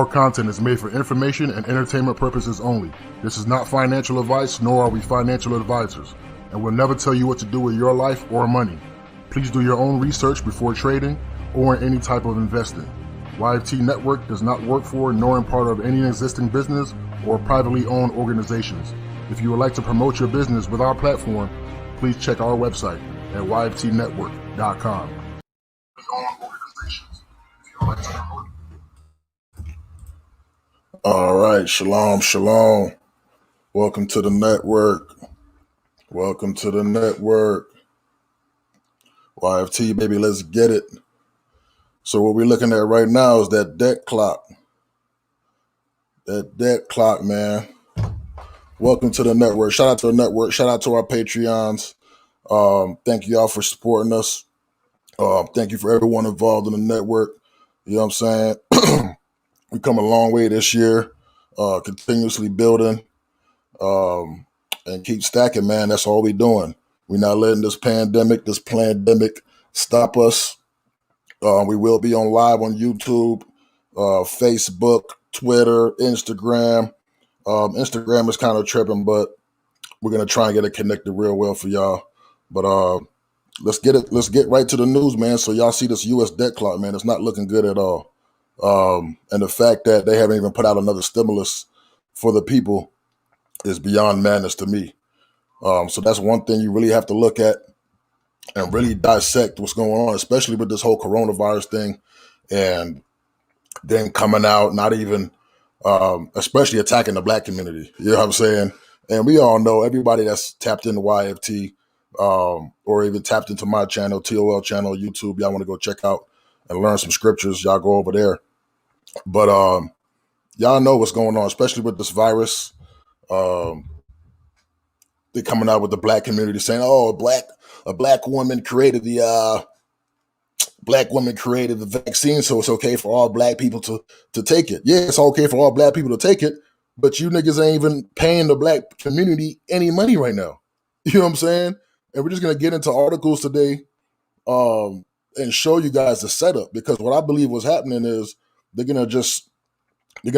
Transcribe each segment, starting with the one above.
Our content is made for information and entertainment purposes only. This is not financial advice, nor are we financial advisors, and we'll never tell you what to do with your life or money. Please do your own research before trading or in any type of investing. YFT Network does not work for nor in part of any existing business or privately owned organizations. If you would like to promote your business with our platform, please check our website at YFTNETWORK.com. All right, shalom. Welcome to the network. YFT, baby, let's get it. So what we're looking at right now is that debt clock. Man. Welcome to the network. Shout out to the network. Shout out to our Patreons. Thank you all for supporting us. Thank you for everyone involved in the network. You know what I'm saying? We come a long way this year, continuously building and keep stacking, man. That's all we're doing. We're not letting this pandemic stop us. We will be on live on YouTube, Facebook, Twitter, Instagram. Instagram is kind of tripping, but we're going to try and get it connected real well for y'all. But let's get right to the news, man. So y'all see this U.S. debt clock, man. It's not looking good at all. And the fact that they haven't even put out another stimulus for the people is beyond madness to me. So that's one thing you really have to look at and really dissect what's going on, especially with this whole coronavirus thing, and then coming out, not even, especially attacking the black community. You know what I'm saying? And we all know, everybody that's tapped into YFT, or even tapped into my channel, TOL channel, YouTube, y'all want to go check out and learn some scriptures, y'all go over there. But y'all know what's going on, especially with this virus. They're coming out with the black community saying, "Oh, a black woman created the vaccine, so it's okay for all black people to take it." Yeah, it's okay for all black people to take it, but you niggas ain't even paying the black community any money right now. You know what I'm saying? And we're just gonna get into articles today, and show you guys the setup, because what I believe was happening is they're gonna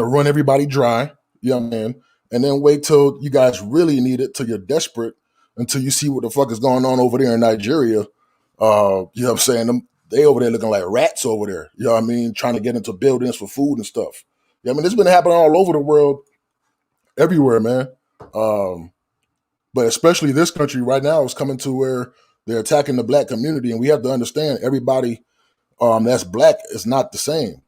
run everybody dry, you know what I mean? And then wait till you guys really need it, till you're desperate, until you see what the fuck is going on over there in Nigeria. You know what I'm saying? They over there looking like rats over there, you know what I mean? Trying to get into buildings for food and stuff. Yeah, I mean, it's been happening all over the world, everywhere, man. But especially this country right now is coming to where they're attacking the black community, and we have to understand everybody that's black is not the same.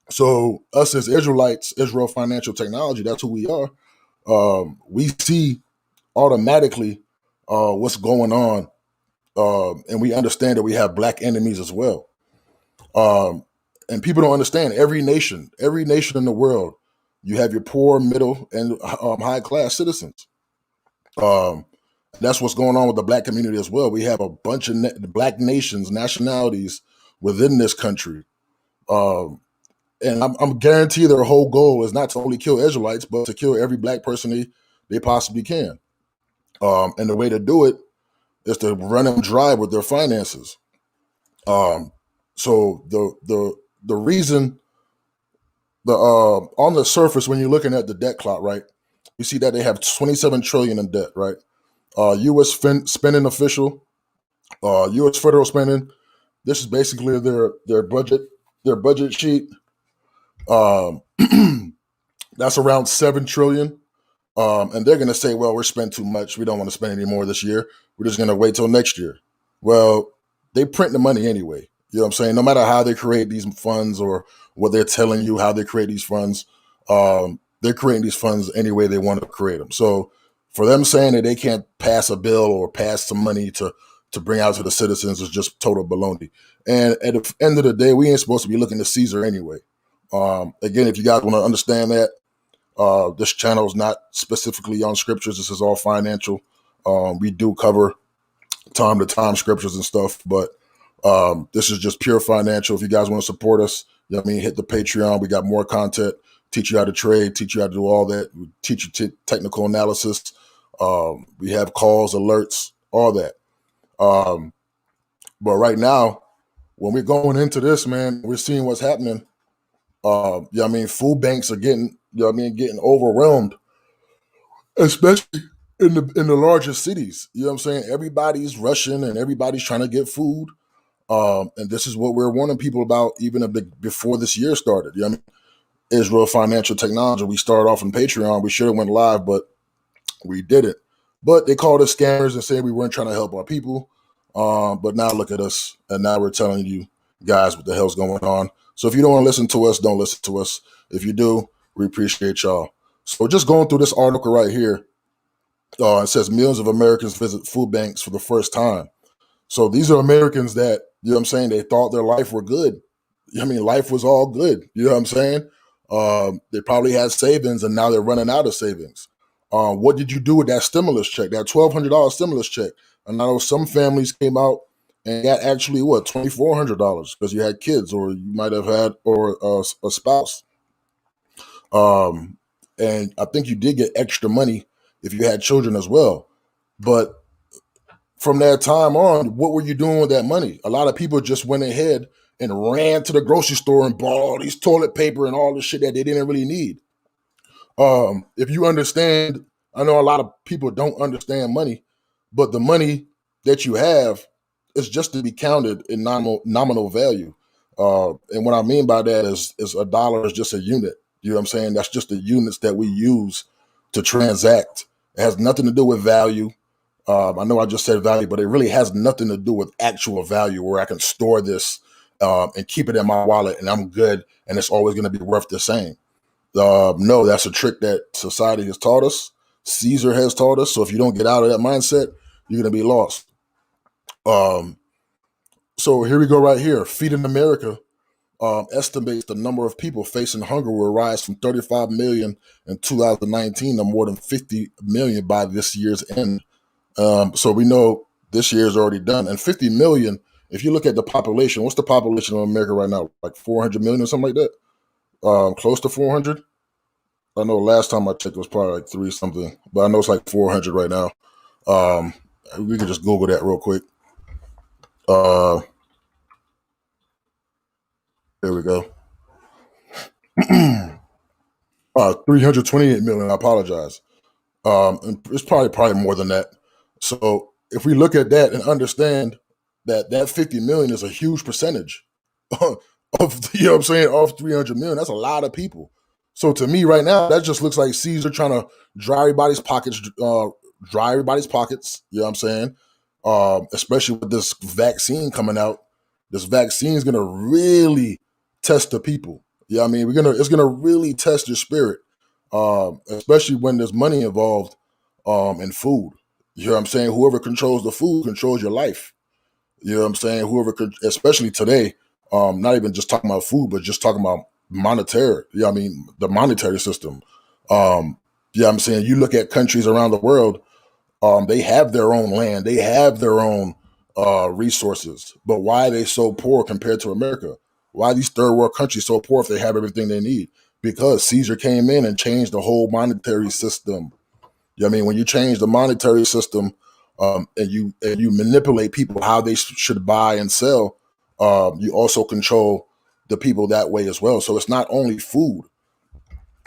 So us as Israelites, Israel Financial Technology, that's who we are. We see automatically what's going on, and we understand that we have black enemies as well. And people don't understand, every nation in the world, you have your poor, middle, and high class citizens. That's what's going on with the black community as well. We have a bunch of black nationalities within this country. And I'm guaranteed their whole goal is not to only kill Israelites, but to kill every black person they possibly can. And the way to do it is to run them dry with their finances. So the reason on the surface, when you're looking at the debt clock, right, you see that they have 27 trillion in debt, right? U.S. spending official, U.S. federal spending. This is basically their budget sheet. That's around 7 trillion. And they're going to say, well, we're spending too much. We don't want to spend any more this year. We're just going to wait till next year. Well, they print the money anyway. You know what I'm saying? No matter how they create these funds or what they're telling you how they create these funds, they're creating these funds any way they want to create them. So for them saying that they can't pass a bill or pass some money to bring out to the citizens is just total baloney. And at the end of the day, we ain't supposed to be looking to Caesar anyway. Again, if you guys want to understand that, this channel is not specifically on scriptures. This is all financial. We do cover time to time scriptures and stuff, but this is just pure financial. If you guys want to support us, you know what I mean, hit the Patreon. We got more content, teach you how to trade, teach you how to do all that. We teach you technical analysis. We have calls, alerts, all that. But right now, when we're going into this, man, we're seeing what's happening. Yeah, I mean, food banks are getting, getting overwhelmed, especially in the larger cities. You know what I'm saying? Everybody's rushing and everybody's trying to get food. And this is what we're warning people about even before this year started. You know what I mean? Israel Financial Technology. We started off on Patreon. We should have went live, but we didn't. But they called us scammers and said we weren't trying to help our people. But now look at us, and now we're telling you guys what the hell's going on. So if you don't want to listen to us, don't listen to us. If you do, we appreciate y'all. So just going through this article right here, it says millions of Americans visit food banks for the first time. So these are Americans that, you know what I'm saying, they thought their life were good. I mean, life was all good. You know what I'm saying? They probably had savings and now they're running out of savings. What did you do with that stimulus check, that $1,200 stimulus check? And I know some families came out and got actually what, $2,400 because you had kids or you might have had or a spouse. And I think you did get extra money if you had children as well. But from that time on, what were you doing with that money? A lot of people just went ahead and ran to the grocery store and bought all these toilet paper and all the shit that they didn't really need. If you understand, I know a lot of people don't understand money, but the money that you have is just to be counted in nominal value. And what I mean by that is a dollar is just a unit. You know what I'm saying? That's just the units that we use to transact. It has nothing to do with value. I know I just said value, but it really has nothing to do with actual value where I can store this and keep it in my wallet and I'm good and it's always going to be worth the same. No, that's a trick that society has taught us. Caesar has taught us. So if you don't get out of that mindset, you're going to be lost. So here we go right here. Feeding America estimates the number of people facing hunger will rise from 35 million in 2019 to more than 50 million by this year's end. So we know this year is already done. And 50 million, if you look at the population, what's the population of America right now? Like 400 million or something like that? Close to 400? I know last time I checked it was probably like 3 something, but I know it's like 400 right now. We can just Google that real quick. There we go. 328 million. I apologize. And it's probably more than that. So if we look at that and understand that 50 million is a huge percentage of, you know what I'm saying, of 300 million, that's a lot of people. So to me right now, that just looks like Caesar trying to dry everybody's pockets, you know what I'm saying? Especially with this vaccine coming out. This vaccine is gonna really test the people. Yeah, I mean, it's gonna really test your spirit. Especially when there's money involved in food. You know what I'm saying? Whoever controls the food controls your life. You know what I'm saying? Especially today, not even just talking about food, but just talking about monetary. Yeah, I mean the monetary system. Yeah, I'm saying you look at countries around the world. They have their own land. They have their own resources. But why are they so poor compared to America? Why are these third world countries so poor if they have everything they need? Because Caesar came in and changed the whole monetary system. You know what I mean? When you change the monetary system and you manipulate people how they should buy and sell, you also control the people that way as well. So it's not only food.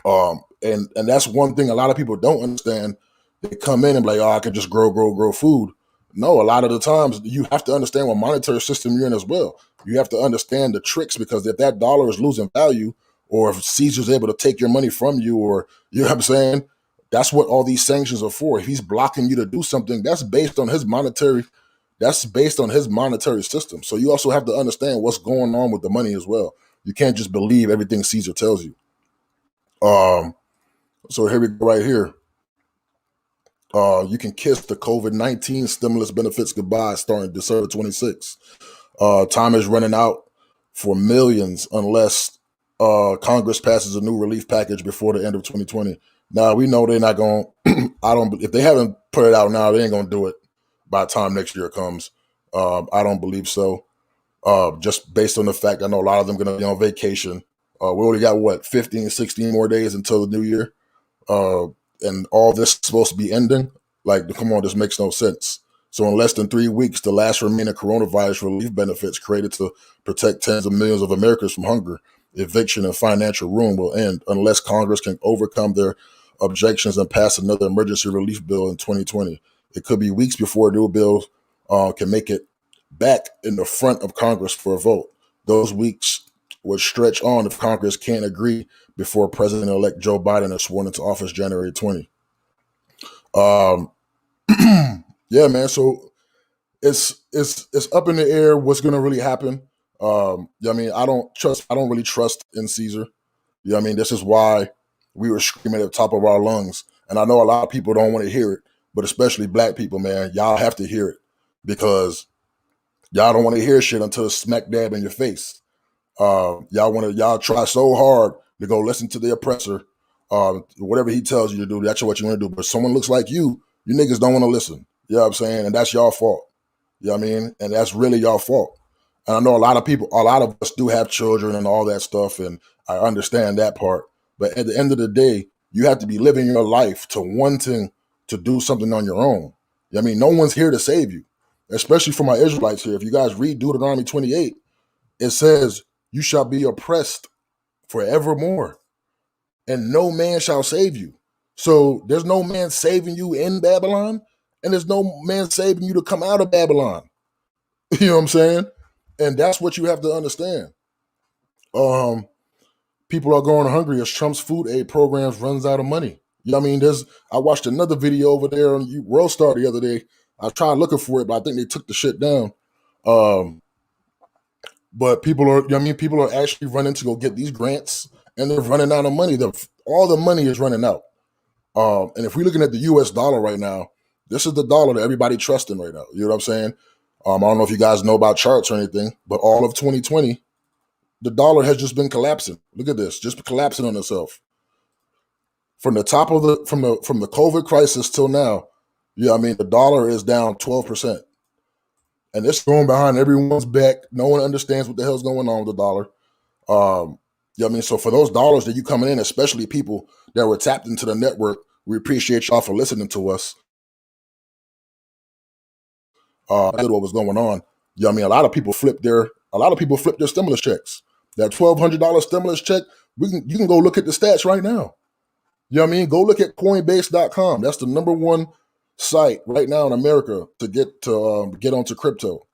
And that's one thing a lot of people don't understand. They come in and be like, oh, I can just grow food. No, a lot of the times you have to understand what monetary system you're in as well. You have to understand the tricks because if that dollar is losing value, or if Caesar's able to take your money from you, or you know what I'm saying, that's what all these sanctions are for. If he's blocking you to do something, that's based on his monetary. That's based on his monetary system. So you also have to understand what's going on with the money as well. You can't just believe everything Caesar tells you. So here we go right here. You can kiss the COVID-19 stimulus benefits goodbye starting December 26th. Time is running out for millions unless Congress passes a new relief package before the end of 2020. Now we know they're not going. If they haven't put it out now, they ain't going to do it by the time next year comes. I don't believe so. Just based on the fact I know a lot of them going to be on vacation. We already got what 15, 16 more days until the new year. And all this is supposed to be ending. Like, come on, this makes no sense. So in less than 3 weeks, the last remaining coronavirus relief benefits created to protect tens of millions of Americans from hunger eviction and financial ruin will end unless Congress can overcome their objections and pass another emergency relief bill in 2020. It could be weeks before a new bill can make it back in the front of Congress for a vote. Those weeks would stretch on if Congress can't agree before President-elect Joe Biden is sworn into office January 20. Yeah, man. So it's up in the air what's going to really happen. I mean, I don't really trust in Caesar. You know what I mean? This is why we were screaming at the top of our lungs. And I know a lot of people don't want to hear it, but especially black people, man, y'all have to hear it because y'all don't want to hear shit until it's smack dab in your face. Y'all try so hard to go listen to the oppressor. Whatever he tells you to do, that's what you want to do. But someone looks like you niggas don't want to listen. You know what I'm saying? And that's y'all fault. You know what I mean? And that's really y'all fault. And I know a lot of us do have children and all that stuff, and I understand that part. But at the end of the day, you have to be living your life to wanting to do something on your own. You know what I mean? No one's here to save you, especially for my Israelites here. If you guys read Deuteronomy 28, it says, you shall be oppressed forevermore, and no man shall save you. So there's no man saving you in Babylon, and there's no man saving you to come out of Babylon. You know what I'm saying? And that's what you have to understand. People are going hungry as Trump's food aid programs runs out of money. You know what I mean? I watched another video over there on World Star the other day. I tried looking for it, but I think they took the shit down. But people are actually running to go get these grants, and they're running out of money. All the money is running out. And if we're looking at the US dollar right now, this is the dollar that everybody trusting right now. You know what I'm saying? I don't know if you guys know about charts or anything, but all of 2020, the dollar has just been collapsing. Look at this, just collapsing on itself. From the top of from the COVID crisis till now, I mean, the dollar is down 12%. And it's going behind everyone's back. No one understands what the hell's going on with the dollar. You know what I mean? So for those dollars that you coming in, especially people that were tapped into the network, we appreciate y'all for listening to us. What was going on? You know what I mean? A lot of people flipped their stimulus checks. That $1,200 stimulus check, you can go look at the stats right now. You know what I mean? Go look at Coinbase.com. That's the number one site right now in America to get onto crypto.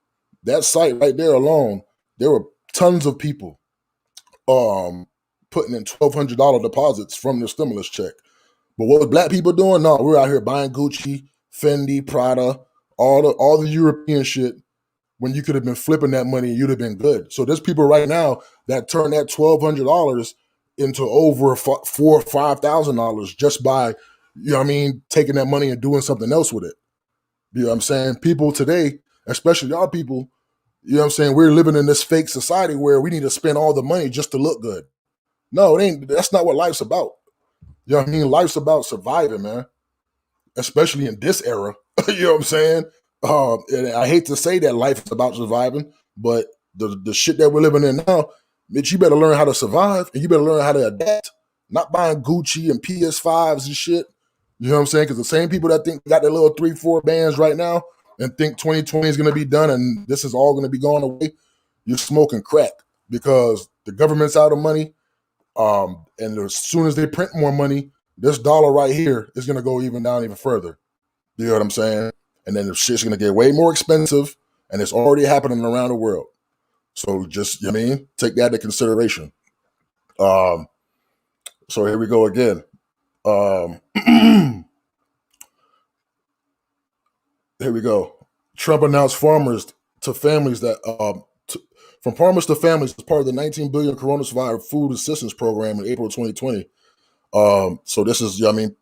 That site right there alone, there were tons of people putting in $1,200 deposits from their stimulus check. But what was black people doing? No, we're out here buying Gucci, Fendi, Prada, all the European shit, when you could have been flipping that money and you'd have been good. So there's people right now that turn that $1,200 into over $4,000 or $5,000 just by, you know what I mean, taking that money and doing something else with it. You know what I'm saying? People today, especially y'all people, you know what I'm saying, we're living in this fake society where we need to spend all the money just to look good. No, it ain't. That's not what life's about. You know what I mean? Life's about surviving, man. Especially in this era. You know what I'm saying? And I hate to say that life is about surviving, but the shit that we're living in now, bitch, you better learn how to survive and you better learn how to adapt. Not buying Gucci and PS5s and shit. You know what I'm saying? Because the same people that think got their little 3-4 bands right now and think 2020 is going to be done and this is all going to be going away, you're smoking crack because the government's out of money. And as soon as they print more money, this dollar right here is going to go down even further. You know what I'm saying? And then the shit's going to get way more expensive, and it's already happening around the world. So just, you know what I mean? Take that into consideration. So here we go again. Here we go. Trump announced from farmers to families as part of the $19 billion coronavirus food assistance program in April 2020. So this is, you know what I mean,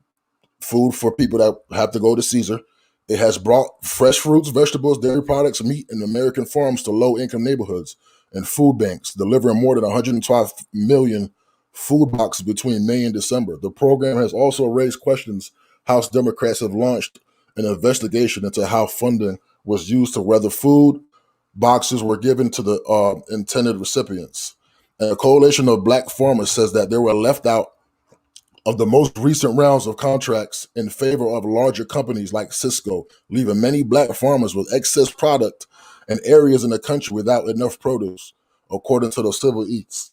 food for people that have to go to Caesar. It has brought fresh fruits, vegetables, dairy products, meat, and American farms to low-income neighborhoods and food banks, delivering more than 112 million food boxes between May and December. The program has also raised questions. House Democrats have launched an investigation into how funding was used to whether food boxes were given to the intended recipients. And a coalition of black farmers says that they were left out of the most recent rounds of contracts in favor of larger companies like Cisco, leaving many black farmers with excess product and areas in the country without enough produce, according to the Civil Eats.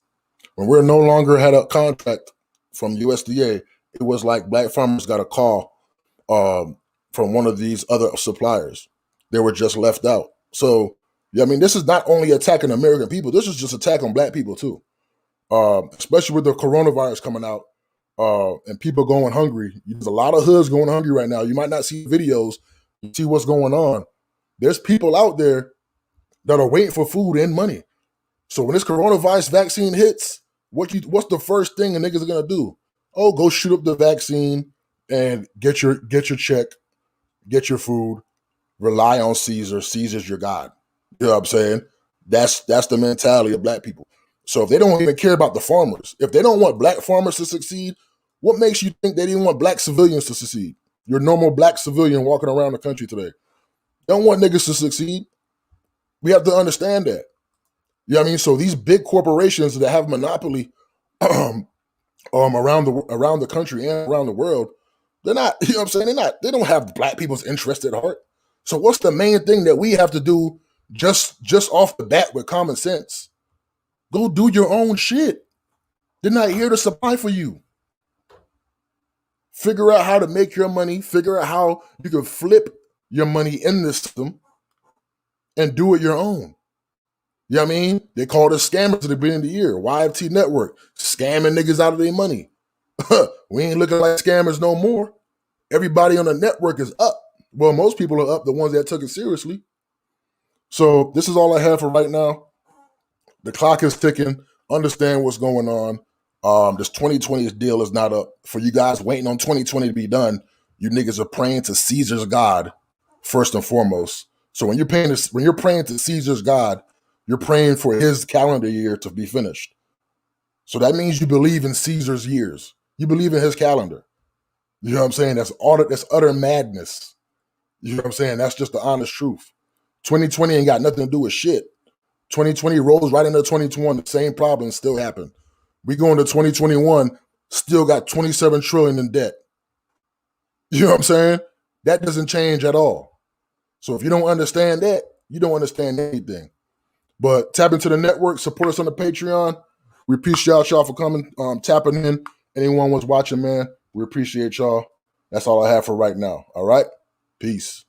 When we're no longer had a contract from USDA, it was like black farmers got a call from one of these other suppliers. They were just left out. So, yeah, I mean, this is not only attacking American people. This is just attacking black people too. Especially with the coronavirus coming out and people going hungry. There's a lot of hoods going hungry right now. You might not see videos, you see what's going on. There's people out there that are waiting for food and money. So when this coronavirus vaccine hits, what's the first thing the niggas are gonna do? Oh, go shoot up the vaccine and get your check, get your food, rely on Caesar. Caesar's your God. You know what I'm saying? That's the mentality of black people. So if they don't even care about the farmers, if they don't want black farmers to succeed, what makes you think they didn't want black civilians to succeed? Your normal black civilian walking around the country today. Don't want niggas to succeed. We have to understand that. You know what I mean? So these big corporations that have monopoly around the country and around the world, they're not, you know what I'm saying? They don't have black people's interest at heart. So what's the main thing that we have to do just off the bat with common sense? Go do your own shit. They're not here to supply for you. Figure out how to make your money. Figure out how you can flip your money in the system and do it your own. You know what I mean? They called us scammers at the beginning of the year. YFT Network, scamming niggas out of their money. We ain't looking like scammers no more. Everybody on the network is up. Well, most people are up, the ones that took it seriously. So this is all I have for right now. The clock is ticking. Understand what's going on. This 2020 deal is not up. For you guys waiting on 2020 to be done, you niggas are praying to Caesar's God first and foremost. So when you're praying to Caesar's God, you're praying for his calendar year to be finished. So that means you believe in Caesar's years. You believe in his calendar. You know what I'm saying? That's utter madness. You know what I'm saying? That's just the honest truth. 2020 ain't got nothing to do with shit. 2020 rolls right into 2021. The same problems still happen. We go into 2021, still got 27 trillion in debt. You know what I'm saying? That doesn't change at all. So if you don't understand that, you don't understand anything. But tap into the network, support us on the Patreon. We appreciate y'all for coming, tapping in. Anyone was watching, man, we appreciate y'all. That's all I have for right now. All right? Peace.